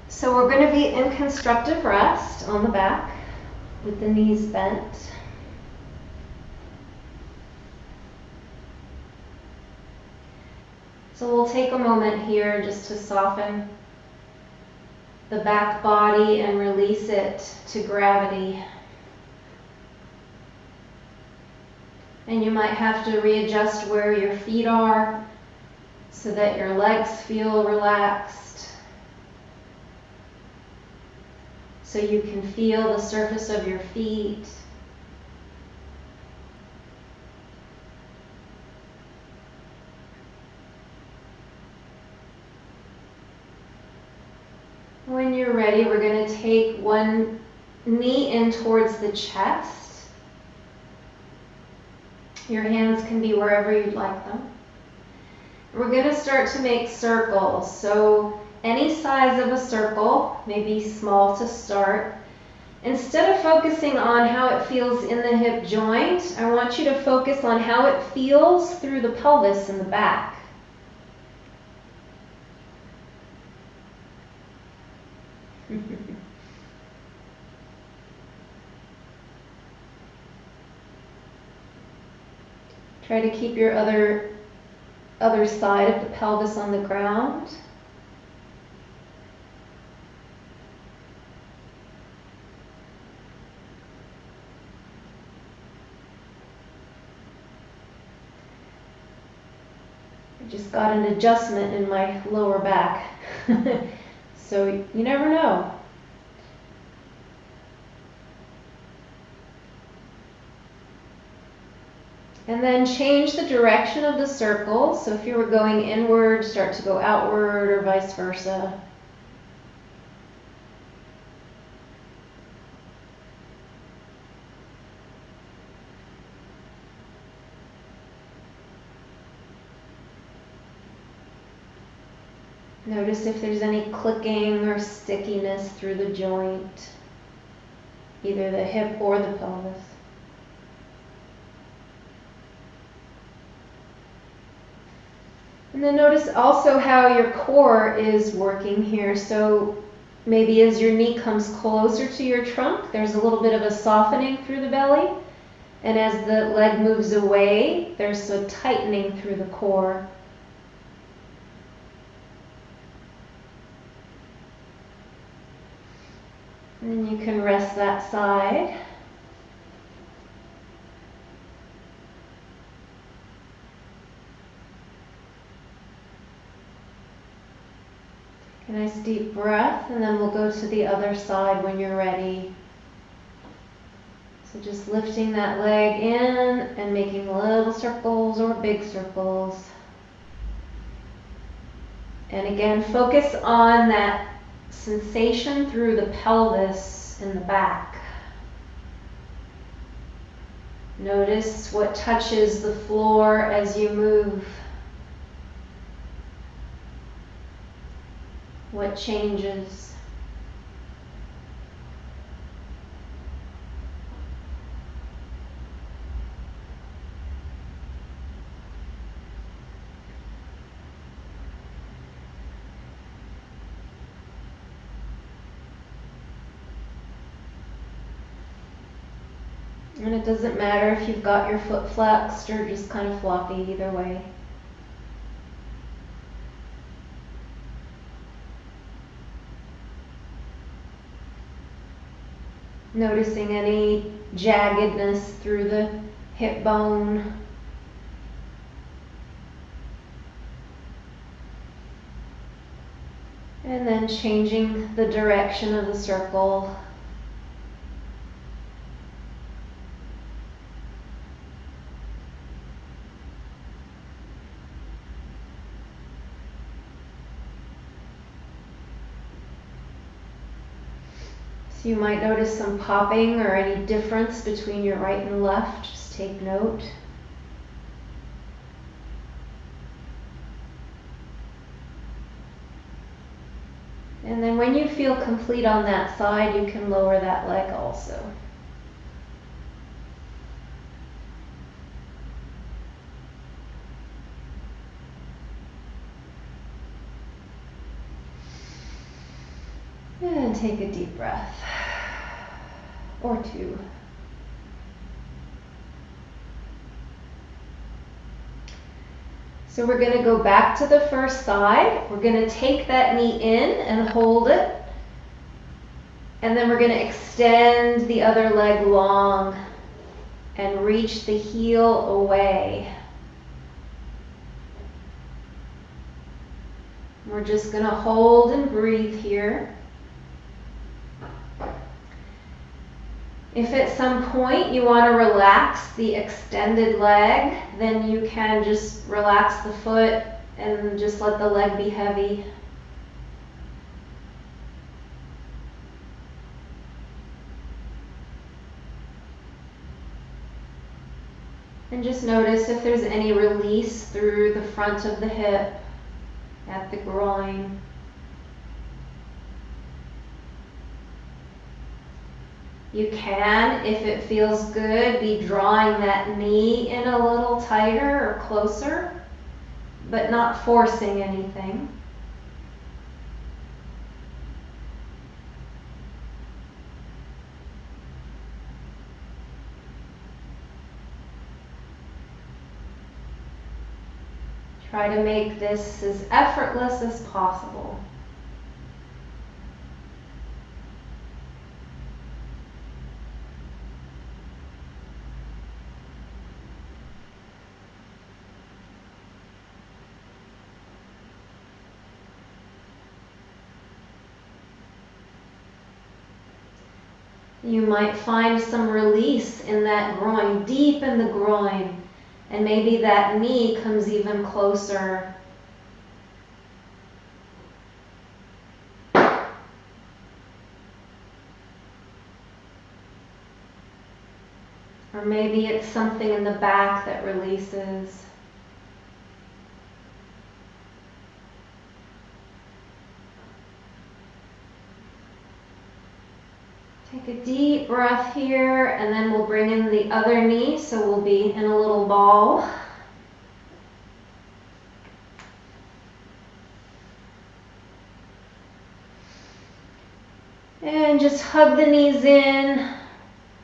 So we're going to be in constructive rest on the back with the knees bent. So we'll take a moment here just to soften the back body and release it to gravity. And you might have to readjust where your feet are so that your legs feel relaxed, so you can feel the surface of your feet. When you're ready, we're going to take one knee in towards the chest. Your hands can be wherever you'd like them. We're going to start to make circles. So any size of a circle, maybe small to start. Instead of focusing on how it feels in the hip joint, I want you to focus on how it feels through the pelvis in the back. Try to keep your other side of the pelvis on the ground. I just got an adjustment in my lower back. So you never know. And then change the direction of the circle. So if you were going inward, start to go outward or vice versa. Notice if there's any clicking or stickiness through the joint, either the hip or the pelvis. And then notice also how your core is working here. So maybe as your knee comes closer to your trunk, there's a little bit of a softening through the belly. And as the leg moves away, there's a tightening through the core. And then you can rest that side. Take a nice deep breath, and then we'll go to the other side when you're ready. So just lifting that leg in and making little circles or big circles. And again, focus on that sensation through the pelvis in the back. Notice what touches the floor as you move. What changes? And it doesn't matter if you've got your foot flexed or just kind of floppy, either way. Noticing any jaggedness through the hip bone. And then changing the direction of the circle. So you might notice some popping or any difference between your right and left. Just take note. And then when you feel complete on that side, you can lower that leg also. And take a deep breath. Or two. So we're going to go back to the first side. We're going to take that knee in and hold it. And then we're going to extend the other leg long and reach the heel away. We're just going to hold and breathe here. If at some point you want to relax the extended leg, then you can just relax the foot and just let the leg be heavy. And just notice if there's any release through the front of the hip, at the groin. You can, if it feels good, be drawing that knee in a little tighter or closer, but not forcing anything. Try to make this as effortless as possible. You might find some release in that groin, deep in the groin, and maybe that knee comes even closer. Or maybe it's something in the back that releases. Take a deep breath here, and then we'll bring in the other knee, so we'll be in a little ball. And just hug the knees in,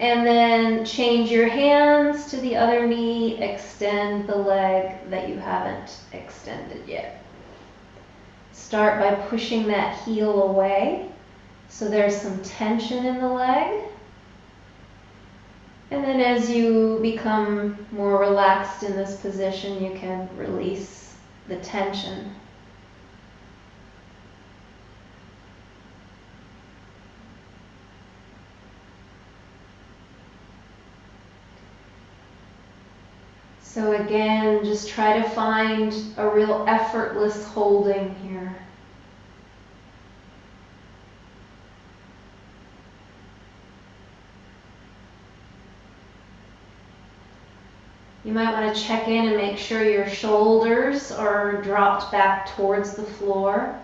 and then change your hands to the other knee, extend the leg that you haven't extended yet. Start by pushing that heel away. So there's some tension in the leg. And then as you become more relaxed in this position, you can release the tension. So again, just try to find a real effortless holding here. You might want to check in and make sure your shoulders are dropped back towards the floor.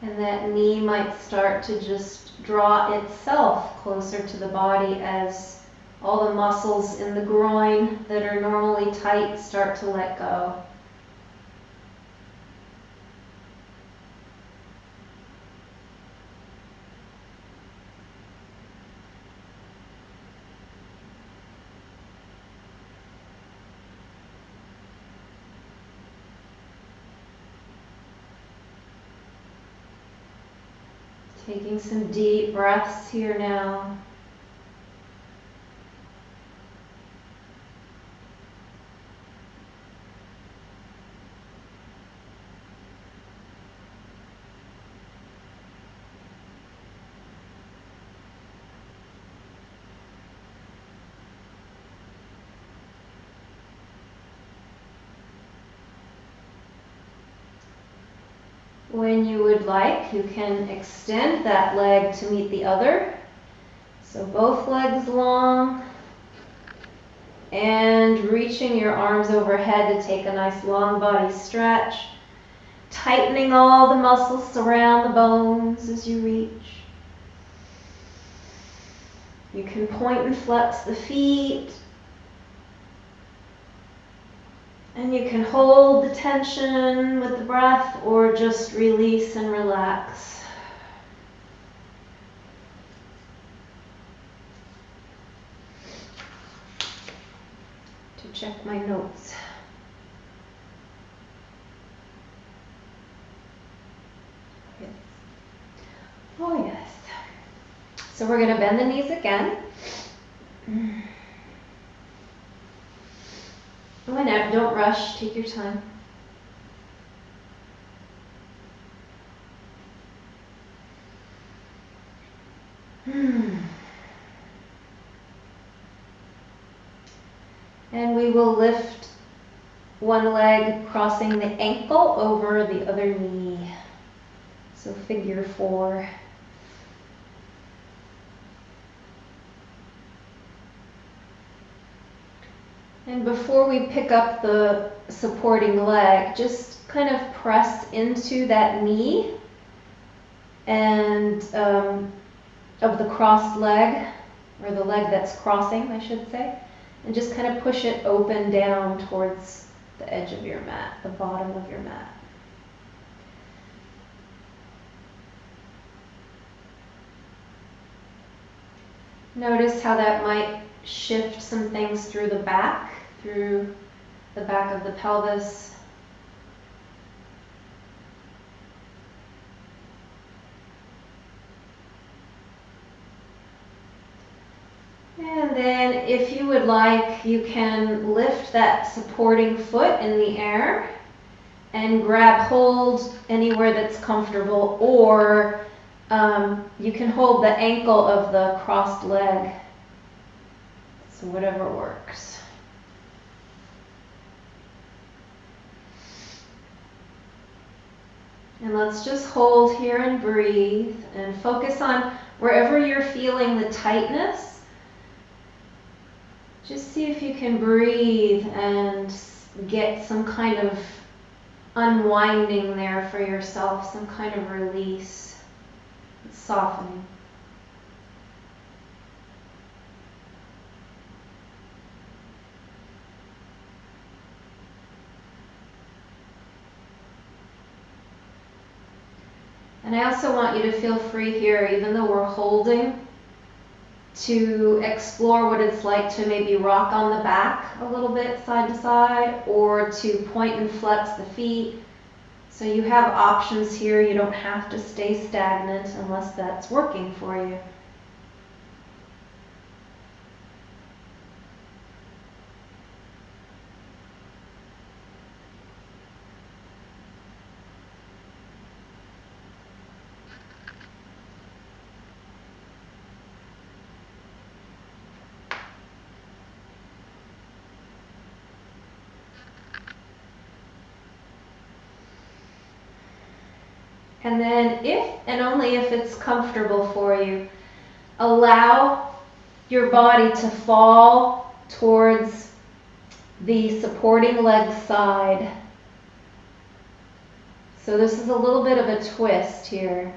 And that knee might start to just draw itself closer to the body as all the muscles in the groin that are normally tight start to let go. Taking some deep breaths here now. When you would like, you can extend that leg to meet the other, So both legs long, and reaching your arms overhead to take a nice long body stretch, tightening all the muscles around the bones as you reach. You can point and flex the feet, and you can hold the tension with the breath or just release and relax. Check my notes. Yes. Oh yes. So we're going to bend the knees again. Whenever, don't rush, take your time. And we will lift one leg, crossing the ankle over the other knee. So figure 4. And before we pick up the supporting leg, just kind of press into that knee and of the crossed leg, or the leg that's crossing, I should say. And just kind of push it open down towards the edge of your mat, the bottom of your mat. Notice how that might shift some things through the back of the pelvis. And then if you would like, you can lift that supporting foot in the air and grab hold anywhere that's comfortable, or you can hold the ankle of the crossed leg. So whatever works. And let's just hold here and breathe and focus on wherever you're feeling the tightness. Just see if you can breathe and get some kind of unwinding there for yourself, some kind of release, softening. And I also want you to feel free here, even though we're holding, to explore what it's like to maybe rock on the back a little bit side to side, or to point and flex the feet. So you have options here. You don't have to stay stagnant unless that's working for you. And then if and only if it's comfortable for you, allow your body to fall towards the supporting leg side. So this is a little bit of a twist here.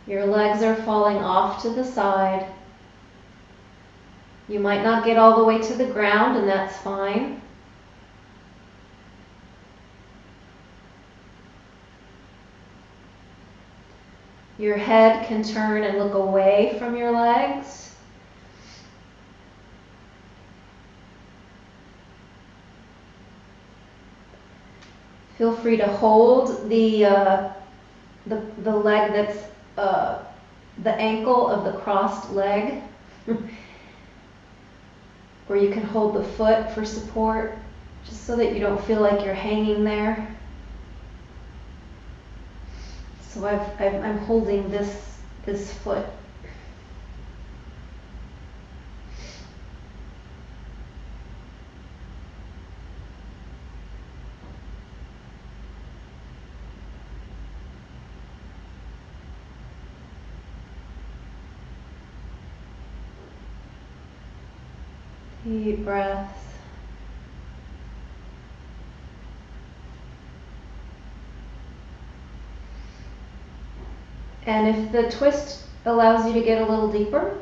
Your legs are falling off to the side. You might not get all the way to the ground, and that's fine. Your head can turn and look away from your legs. Feel free to hold the leg that's the ankle of the crossed leg, or you can hold the foot for support, just so that you don't feel like you're hanging there. So I'm holding this foot. Deep breaths. And if the twist allows you to get a little deeper,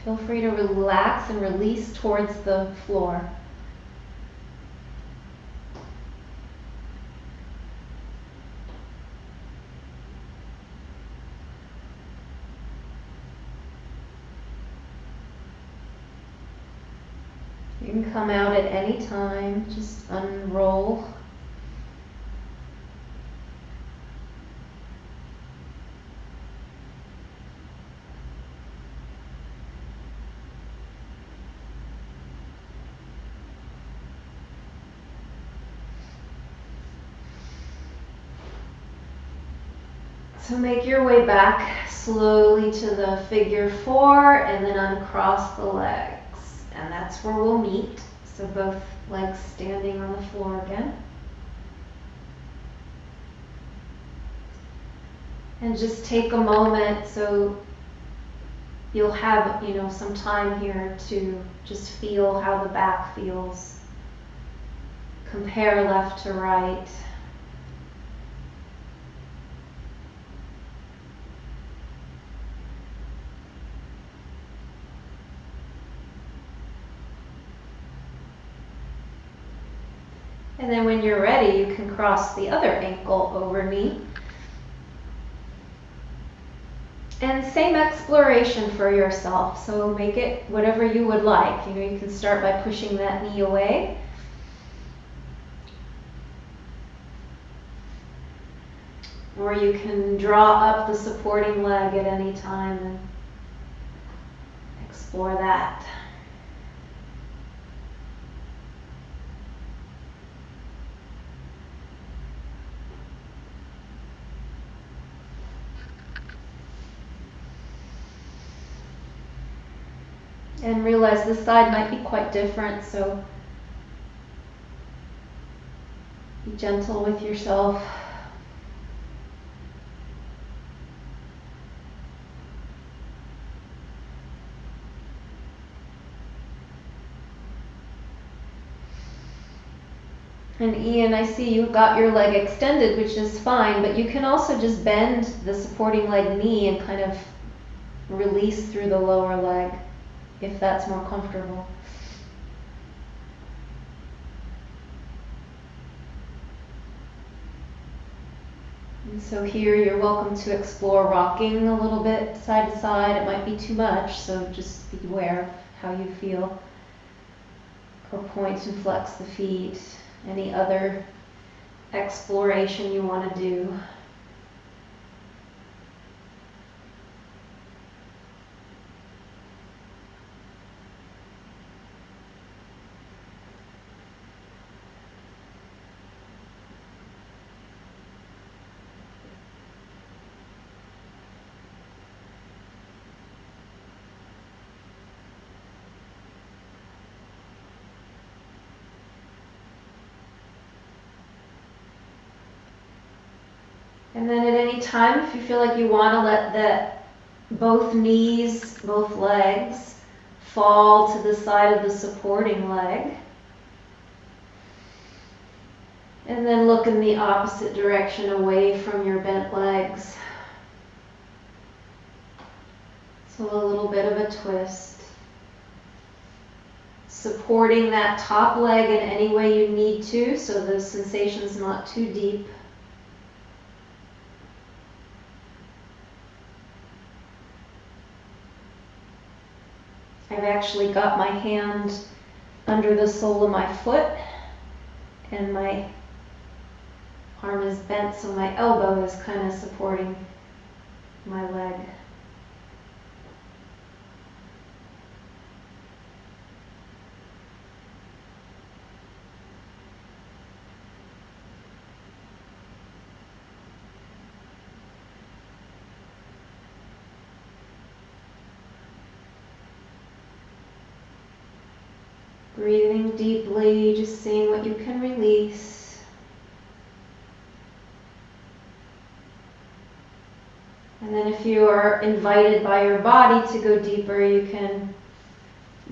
feel free to relax and release towards the floor. You can come out at any time, just unroll. So make your way back slowly to the figure 4 and then uncross the legs. And that's where we'll meet. So both legs standing on the floor again. And just take a moment so you'll have, some time here to just feel how the back feels. Compare left to right. And then when you're ready, you can cross the other ankle over knee. And same exploration for yourself. So make it whatever you would like. You can start by pushing that knee away. Or you can draw up the supporting leg at any time and explore that. And realize this side might be quite different, so be gentle with yourself. And Ian, I see you got your leg extended, which is fine, but you can also just bend the supporting leg knee and kind of release through the lower leg, if that's more comfortable. And so here you're welcome to explore rocking a little bit side to side. It might be too much, so just be aware of how you feel. Or point and flex the feet. Any other exploration you want to do. And then at any time, if you feel like you want to let both knees, both legs, fall to the side of the supporting leg. And then look in the opposite direction away from your bent legs. So a little bit of a twist. Supporting that top leg in any way you need to, so the sensation's not too deep. I've actually got my hand under the sole of my foot and my arm is bent, so my elbow is kind of supporting my leg. Breathing deeply, just seeing what you can release. And then if you are invited by your body to go deeper, you can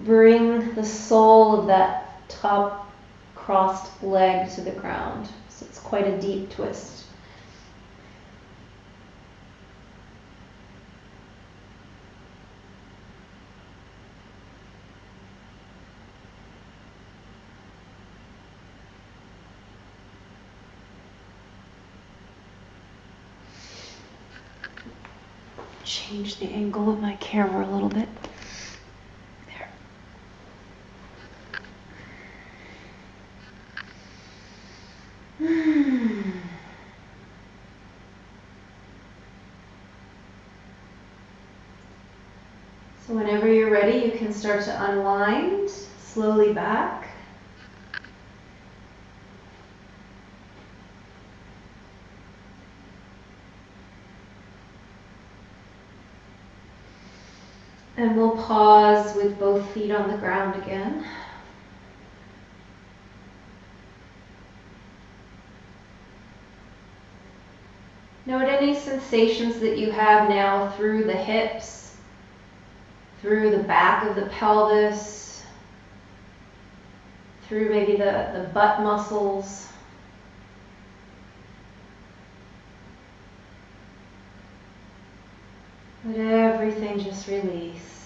bring the sole of that top crossed leg to the ground. So it's quite a deep twist. Change the angle of my camera a little bit. There. So whenever you're ready, you can start to unwind slowly back. And we'll pause with both feet on the ground again. Note any sensations that you have now through the hips, through the back of the pelvis, through maybe the butt muscles. Let everything just release.